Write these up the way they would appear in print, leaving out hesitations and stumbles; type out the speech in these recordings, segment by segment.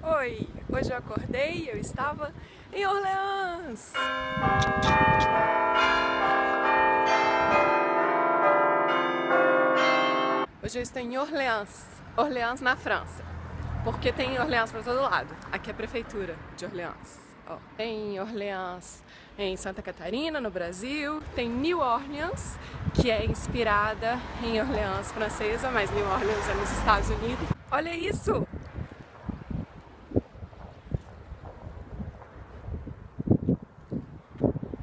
Oi, hoje eu acordei e eu estava em Orleans. Hoje eu estou em Orleans na França, porque tem Orleans para todo lado. Aqui é a prefeitura de Orleans. Ó, tem Orleans em Santa Catarina, no Brasil. Tem New Orleans, que é inspirada em Orleans francesa, mas New Orleans é nos Estados Unidos. Olha isso!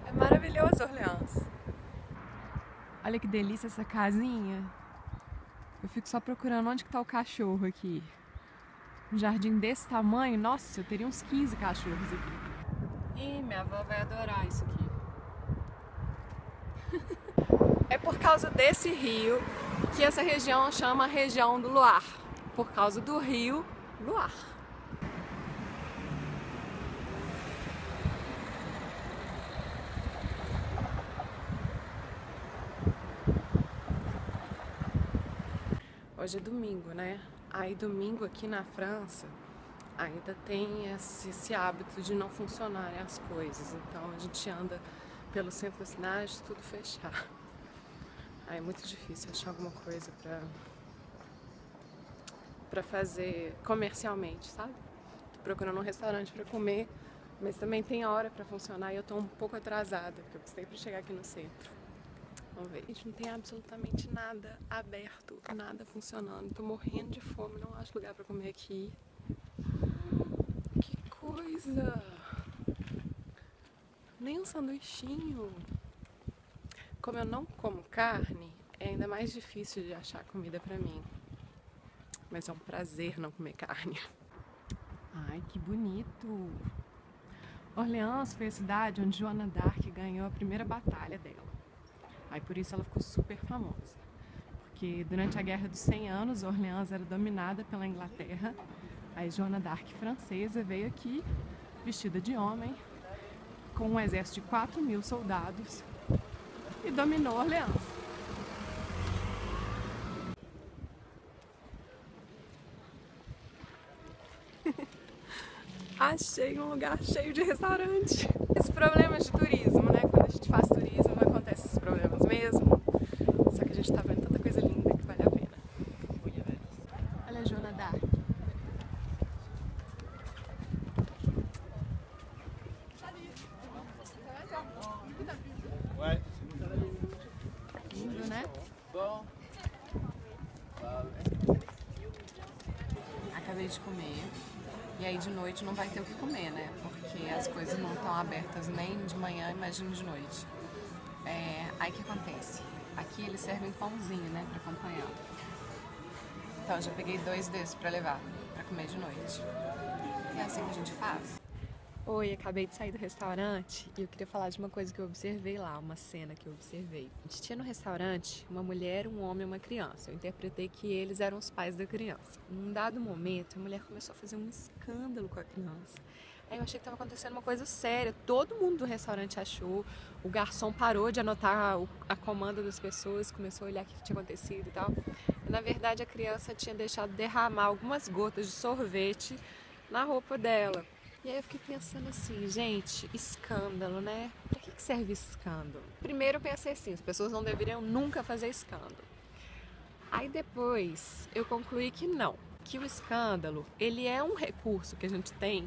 É maravilhoso Orleans. Olha que delícia essa casinha. Eu fico só procurando onde que tá o cachorro aqui. Um jardim desse tamanho, nossa, eu teria uns 15 cachorros aqui. Ih, minha avó vai adorar isso aqui. É por causa desse rio que essa região chama região do Loire. Por causa do rio Loire. Hoje é domingo, né? Aí domingo aqui na França ainda tem esse hábito de não funcionarem as coisas. Então a gente anda pelo centro da cidade, tudo fechado. Aí é muito difícil achar alguma coisa pra fazer comercialmente, sabe? Tô procurando um restaurante pra comer, mas também tem hora pra funcionar e eu tô um pouco atrasada, porque eu sempre chegar aqui no centro. Vamos ver. A gente não tem absolutamente nada aberto, nada funcionando. Tô morrendo de fome, não acho lugar pra comer aqui. Que coisa! Nem um sanduichinho. Como eu não como carne, é ainda mais difícil de achar comida pra mim. Mas é um prazer não comer carne. Ai, que bonito! Orleans foi a cidade onde Joana d'Arc ganhou a primeira batalha dela. Aí por isso ela ficou super famosa. Porque durante a Guerra dos 100 Anos, Orleans era dominada pela Inglaterra. Aí Joana d'Arc francesa veio aqui, vestida de homem, com um exército de 4.000 soldados e dominou Orleans. Achei um lugar cheio de restaurante. Esses problemas de turismo, né? Quando a gente faz turismo, acontecem esses problemas mesmo. Só que a gente tá vendo tanta coisa linda que vale a pena. Olha a Joana d'Arc. Lindo, né? Acabei de comer. E aí de noite não vai ter o que comer, né? Porque as coisas não estão abertas nem de manhã, imagina de noite. Aí o que acontece? Aqui eles servem pãozinho, né? Pra acompanhar. Então eu já peguei 2 desses pra levar, pra comer de noite. E é assim que a gente faz. Oi, acabei de sair do restaurante e eu queria falar de uma coisa que eu observei lá, uma cena que eu observei. A gente tinha no restaurante uma mulher, um homem e uma criança. Eu interpretei que eles eram os pais da criança. Num dado momento, a mulher começou a fazer um escândalo com a criança. Aí eu achei que estava acontecendo uma coisa séria. Todo mundo do restaurante achou. O garçom parou de anotar a comanda das pessoas, começou a olhar o que tinha acontecido e tal. E, na verdade, a criança tinha deixado derramar algumas gotas de sorvete na roupa dela. E aí eu fiquei pensando assim, gente, escândalo, né? Pra que serve escândalo? Primeiro eu pensei assim, as pessoas não deveriam nunca fazer escândalo. Aí depois eu concluí que não, que o escândalo, ele é um recurso que a gente tem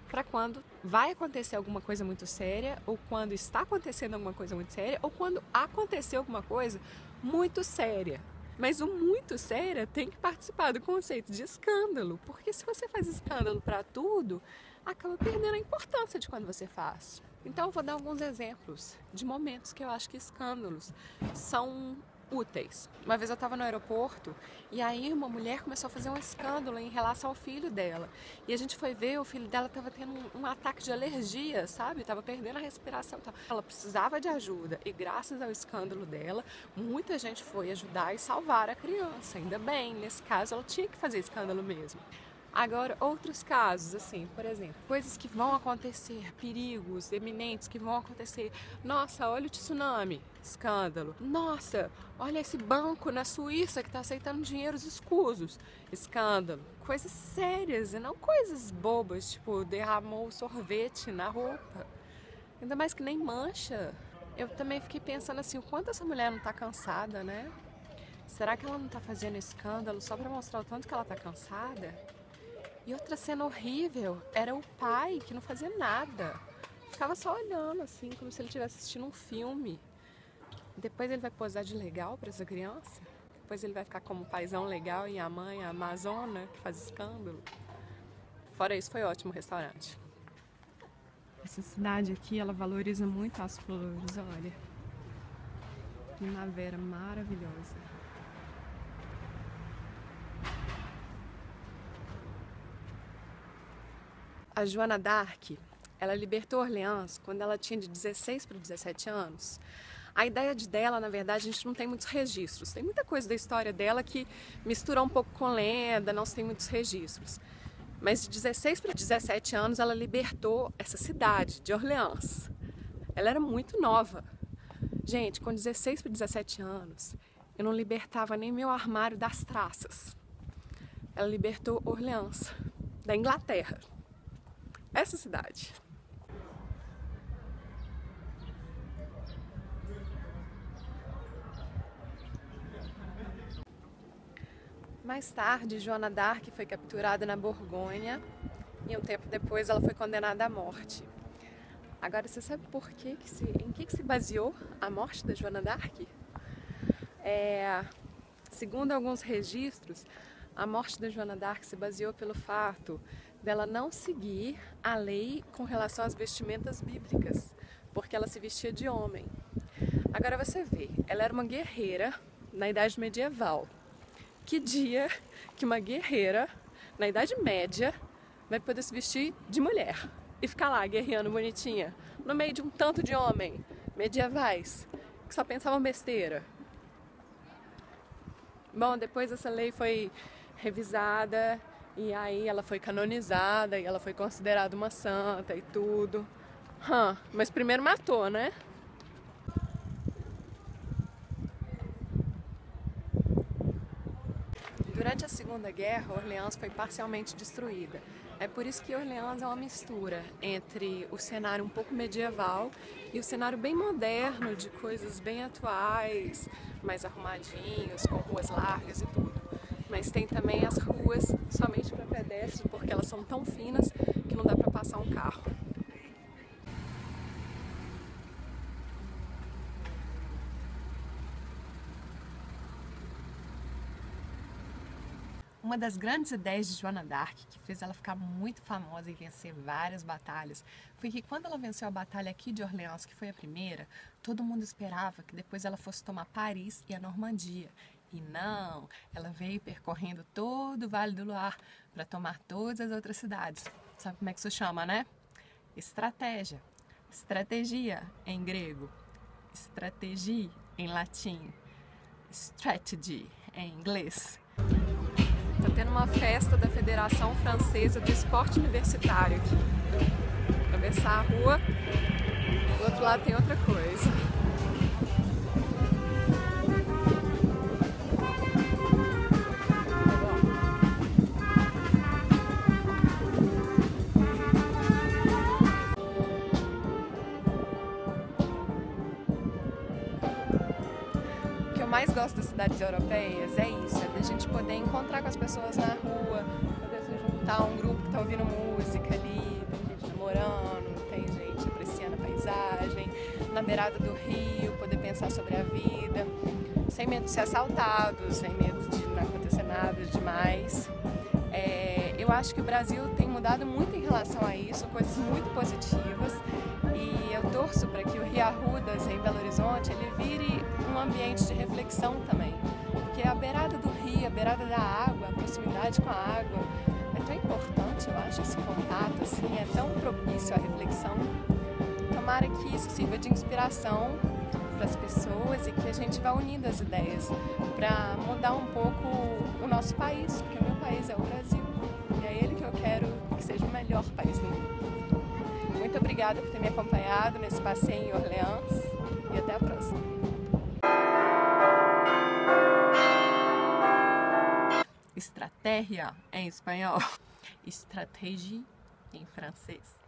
para quando vai acontecer alguma coisa muito séria, ou quando está acontecendo alguma coisa muito séria, ou quando aconteceu alguma coisa muito séria. Mas o muito séria tem que participar do conceito de escândalo, porque se você faz escândalo para tudo, acaba perdendo a importância de quando você faz. Então eu vou dar alguns exemplos de momentos que eu acho que escândalos são úteis. Uma vez eu estava no aeroporto e aí uma mulher começou a fazer um escândalo em relação ao filho dela. E a gente foi ver, o filho dela estava tendo um ataque de alergia, sabe? Estava perdendo a respiração. Ela precisava de ajuda e graças ao escândalo dela, muita gente foi ajudar e salvar a criança. Ainda bem, nesse caso ela tinha que fazer escândalo mesmo. Agora, outros casos, assim, por exemplo, coisas que vão acontecer, perigos eminentes que vão acontecer. Nossa, olha o tsunami, escândalo. Nossa, olha esse banco na Suíça que está aceitando dinheiros escusos, escândalo. Coisas sérias e não coisas bobas, tipo, derramou sorvete na roupa. Ainda mais que nem mancha. Eu também fiquei pensando assim, o quanto essa mulher não tá cansada, né? Será que ela não tá fazendo escândalo só pra mostrar o tanto que ela tá cansada? E outra cena horrível era o pai que não fazia nada. Ficava só olhando assim, como se ele estivesse assistindo um filme. Depois ele vai posar de legal pra essa criança? Depois ele vai ficar como paizão legal e a mãe, a amazona, que faz escândalo? Fora isso, foi ótimo o restaurante. Essa cidade aqui, ela valoriza muito as flores, olha. Primavera maravilhosa. A Joana d'Arc, ela libertou Orleans quando ela tinha de 16 para 17 anos. A ideia dela, na verdade, a gente não tem muitos registros. Tem muita coisa da história dela que mistura um pouco com lenda, não se tem muitos registros. Mas de 16 para 17 anos ela libertou essa cidade de Orleans. Ela era muito nova. Gente, com 16 para 17 anos, eu não libertava nem meu armário das traças. Ela libertou Orleans, da Inglaterra. Essa cidade. Mais tarde, Joana d'Arc foi capturada na Borgonha e um tempo depois ela foi condenada à morte. Agora, você sabe por que em que se baseou a morte da Joana d'Arc? Segundo alguns registros, a morte da Joana d'Arc se baseou pelo fato dela não seguir a lei com relação às vestimentas bíblicas, porque ela se vestia de homem. Agora você vê, ela era uma guerreira na Idade Medieval. Que dia que uma guerreira na Idade Média vai poder se vestir de mulher e ficar lá guerreando bonitinha no meio de um tanto de homem medievais que só pensavam besteira? Bom, depois essa lei foi revisada e aí ela foi canonizada e ela foi considerada uma santa e tudo. Mas primeiro matou, né? Durante a Segunda Guerra, Orleans foi parcialmente destruída. É por isso que Orleans é uma mistura entre o cenário um pouco medieval e o cenário bem moderno, de coisas bem atuais, mais arrumadinhos, com ruas largas e tudo. Mas tem também as ruas somente para pedestres, porque elas são tão finas que não dá para passar um carro. Uma das grandes ideias de Joana d'Arc, que fez ela ficar muito famosa e vencer várias batalhas, foi que quando ela venceu a batalha aqui de Orleans, que foi a primeira, todo mundo esperava que depois ela fosse tomar Paris e a Normandia. E não, ela veio percorrendo todo o Vale do Loire para tomar todas as outras cidades. Sabe como é que isso chama, né? Estratégia. Strategia em grego. Stratégie em latim. Strategy em inglês. Tá tendo uma festa da Federação Francesa do Esporte Universitário aqui. Atravessar a rua, do outro lado tem outra coisa. O que eu mais gosto das cidades europeias é isso, é da gente poder encontrar com as pessoas na rua, poder se juntar a um grupo que tá ouvindo música ali, tem gente namorando, tem gente apreciando a paisagem, na beirada do rio, poder pensar sobre a vida, sem medo de ser assaltado, sem medo de não acontecer nada demais. Eu acho que o Brasil tem mudado muito em relação a isso, coisas muito positivas, e eu torço para que o Rio Arrudas, em Belo Horizonte, ele vire um ambiente de reflexão também, porque a beirada do rio, a beirada da água, a proximidade com a água é tão importante, eu acho, esse contato assim, é tão propício à reflexão. Tomara que isso sirva de inspiração para as pessoas e que a gente vá unindo as ideias para mudar um pouco o nosso país, porque o meu país é o Brasil e é ele melhor país do mundo. Muito obrigada por ter me acompanhado nesse passeio em Orleans e até a próxima. Estratégia em espanhol, estratégie em francês.